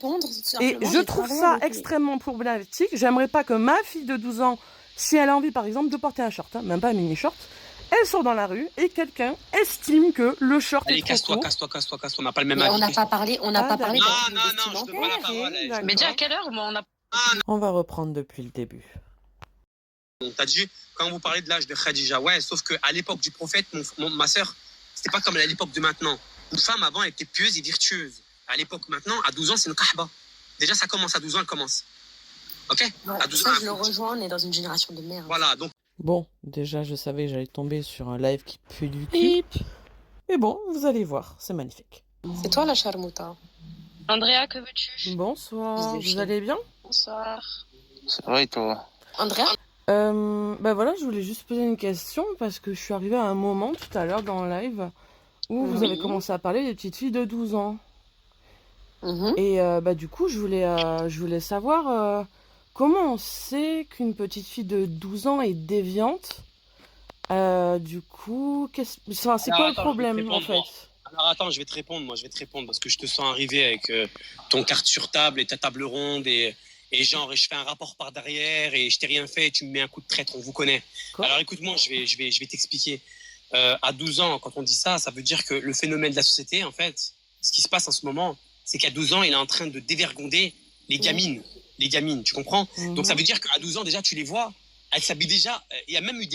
répondre Et simplement, je j'ai trouve travaillé ça avec les... extrêmement problématique. J'aimerais pas que ma fille de 12 ans, si elle a envie par exemple de porter un short, hein, même pas un mini-short, elle sort dans la rue et quelqu'un estime que le short Allez, est trop casse-toi, court. casse-toi, casse-toi, casse-toi, on n'a pas le même Mais on avis. n'a pas parlé, on n'a pas parlé d'accord. d'être Non, je vestimentaire. te donne pas la parole. Ok, Mais déjà à d'accord. quelle heure, moi, on a... On va reprendre depuis le début. On t'a dit, quand vous parlez de l'âge de Khadija, ouais, sauf qu'à l'époque du prophète, ma sœur, c'était pas comme à l'époque de maintenant. Une femme avant, elle était pieuse et virtueuse. À l'époque maintenant, à 12 ans, c'est une kahba. Déjà, ça commence à 12 ans, elle commence. Ok? Ouais, À 12 ça, ans, je le rejoins, on est dans une génération de merde. voilà, donc. Bon, déjà je savais que j'allais tomber sur un live qui pue du cul. Mais bon, vous allez voir, c'est magnifique. C'est toi la charmouta. Andrea, que veux-tu? Bonsoir, Fils de vous chien. allez bien? Bonsoir. Ça va et toi? Andrea? Bah voilà, je voulais juste poser une question parce que je suis arrivée à un moment tout à l'heure dans le live où vous avez commencé à parler des petites filles de 12 ans. Et bah du coup, je voulais savoir comment on sait qu'une petite fille de 12 ans est déviante. Du coup, c'est quoi le problème en fait? Alors attends, je vais te répondre, parce que je te sens arriver avec ton carte sur table et ta table ronde et genre, je fais un rapport par derrière et je t'ai rien fait et tu me mets un coup de traître, on vous connaît. Quoi? Alors écoute-moi, je vais t'expliquer. À 12 ans, quand on dit ça, ça veut dire que le phénomène de la société, en fait, ce qui se passe en ce moment, c'est qu'à 12 ans, il est en train de dévergonder les gamines, tu comprends? Donc ça veut dire qu'à 12 ans, déjà, tu les vois, elles s'habillent déjà. Il y a même eu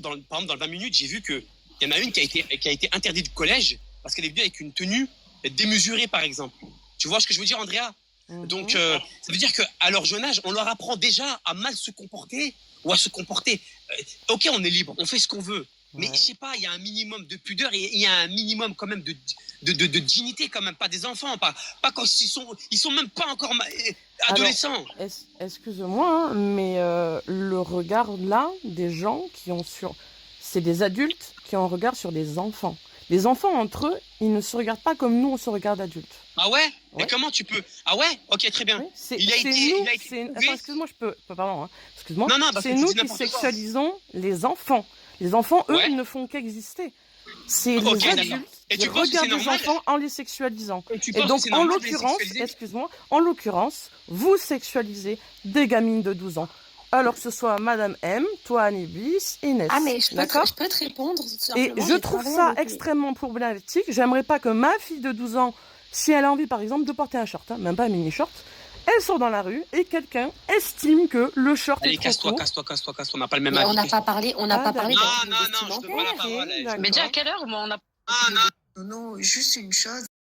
par exemple, dans le 20 minutes, j'ai vu que il y en a une qui a été interdite du collège parce qu'elle est venue avec une tenue démesurée, par exemple. Tu vois ce que je veux dire, Andrea? Donc, ça veut dire qu'à leur jeune âge, on leur apprend déjà à mal se comporter ou à se comporter. Ok, on est libre, on fait ce qu'on veut. Mais je sais pas, il y a un minimum de pudeur et il y a un minimum quand même de dignité quand même, pas des enfants, pas quand ils sont même pas encore adolescents. Alors, excuse-moi, hein, mais le regard là des gens qui ont c'est des adultes qui ont un regard sur des enfants. Les enfants entre eux, ils ne se regardent pas comme nous on se regarde adultes. Ah ouais? Ouais. Et comment tu peux? Ah ouais? Ok, très bien. Oui, Excuse-moi. Pardon, hein. Excuse-moi. Non, parce c'est que tu nous dis qui n'importe quoi. sexualisons les enfants. Les enfants, eux, Ouais. ils ne font qu'exister. C'est Ok, les d'accord. adultes Et qui tu penses que c'est regardent les normal? enfants en les sexualisant. Et tu Et penses donc, que c'est en normal de les l'occurrence, sexualiser? excuse-moi, vous sexualisez des gamines de 12 ans. Alors que ce soit Madame M, toi Anibis, Inès. Ah, mais je d'accord? peux te répondre Et simplement, je j'ai trouve travaillé ça avec les... extrêmement problématique. J'aimerais pas que ma fille de 12 ans, si elle a envie par exemple de porter un short, hein, même pas un mini-short, elle sort dans la rue et quelqu'un estime que le short Allez, est trop casse-toi, court. casse-toi, on n'a pas le même Mais avis. on n'a pas parlé, d'accord. d'être Non, je te donne pas la vestimentaire. parole. d'accord. Mais déjà à quelle heure, moi, on a... Ah, non. Non, juste une chose.